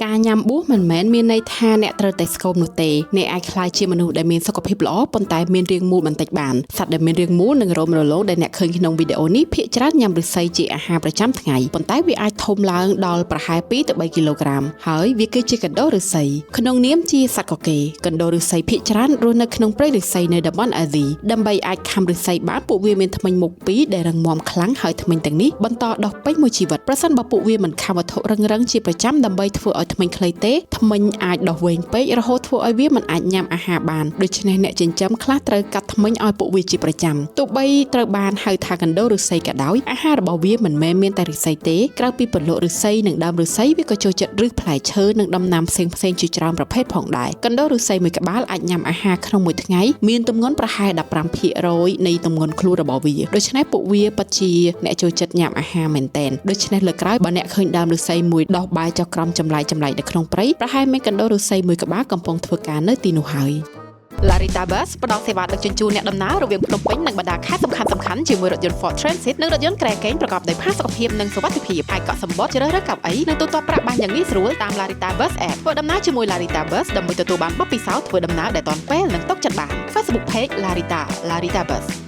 ការញ៉ាំបួសមិនមែនមានន័យថាអ្នកត្រូវតែស្គមនោះទេអ្នកអាចក្លាយជាមនុស្សដែលមានសុខភាពល្អប៉ុន្តែមានរាងមូលបន្តិចបានសត្វដែលមានរាងមូលនិងរោមរលោងដែលអ្នកឃើញក្នុងវីដេអូនេះភាគច្រើនញ៉ាំឫស្សីជាអាហារប្រចាំថ្ងៃប៉ុន្តែវាអាចធំឡើងដល់ប្រហែល2ទៅ3គីឡូក្រាមហើយវាគឺជាកណ្ដូរឫស្សីក្នុងនាមជាសត្វកកេរកណ្ដូរឫស្សីភាគច្រើនរស់នៅក្នុងព្រៃឫស្សីនៅតំបន់អាស៊ីដើម្បីអាចខាំឫស្សីបានពួកវាមានធ្មេញមុខពីរដែលរឹងមាំខ្លាំងហើយធ្មេញទាំងនេះបន្តដុះពេញមួយជីវិតប្រសិនបើពួកវាមិនខាំវត្ថុរឹងៗជាប្រចាំដើម្បីធ្វើឲ្យធ្មេញខ្លីទេធ្មេញអាចដុះវែងពេករហូតធ្វើឲ្យវាមិនអាចញ៉ាំអាហារបានដូច្នេះអ្នកចិញ្ចឹមខ្លះត្រូវកាត់ធ្មេញឲ្យពួកវាជាប្រចាំទោះបីត្រូវបានហៅថាកណ្ដូរឫស្សីក៏ដោយអាហាររបស់វាមិនមែនមានតែឫស្សីទេក្រៅពីពន្លកឫស្សីនិងដើមឫស្សីវាក៏ចូលចិត្តឫសផ្លែឈើនិងដំណាំផ្សេងៗជាច្រើនប្រភេទផងដែរកណ្ដូរឫស្សីមួយក្បាលអាចញ៉ាំអាហារក្នុងមួយថ្ងៃមានទម្ងន់ប្រហែល 15% នៃទម្ងន់ខ្លួនរបស់វាដូច្នេះពួកវាពិតជាអ្នកចូលចិត្តញ៉ាំអាហារមែនទែនដូច្នេះលើកក្រោយបើអ្នកឃើញដើមឫស្សីមួយដោះបែរចុះក្រោមចម្លែកនៅក្នុងព្រៃប្រហែលមានកណ្ដូរឫស្សីមួយក្បាលកំពុងធ្វើការនៅទីនោះហើយ Larita Bus ផ្ដល់សេវាដឹកជញ្ជូនអ្នកដំណើររវាងភ្នំពេញនិងបណ្ដាខេត្តសំខាន់ៗជាមួយរថយន្ត Ford Transit និងរថយន្តក្រែកេងប្រកបដោយផាសុកភាពនិងសុវត្ថិភាពហើយកក់សំបុត្រជ្រើសរើសកៅអីនិងទូទាត់ប្រាក់បានយ៉ាងងាយស្រួលតាម Larita Bus App ធ្វើដំណើរជាមួយ Larita Bus ដើម្បីទទួលបានបទពិសោធន៍ធ្វើដំណើរដែលទាន់ពេលនិងទុកចិត្តបាន Facebook Page Larita Bus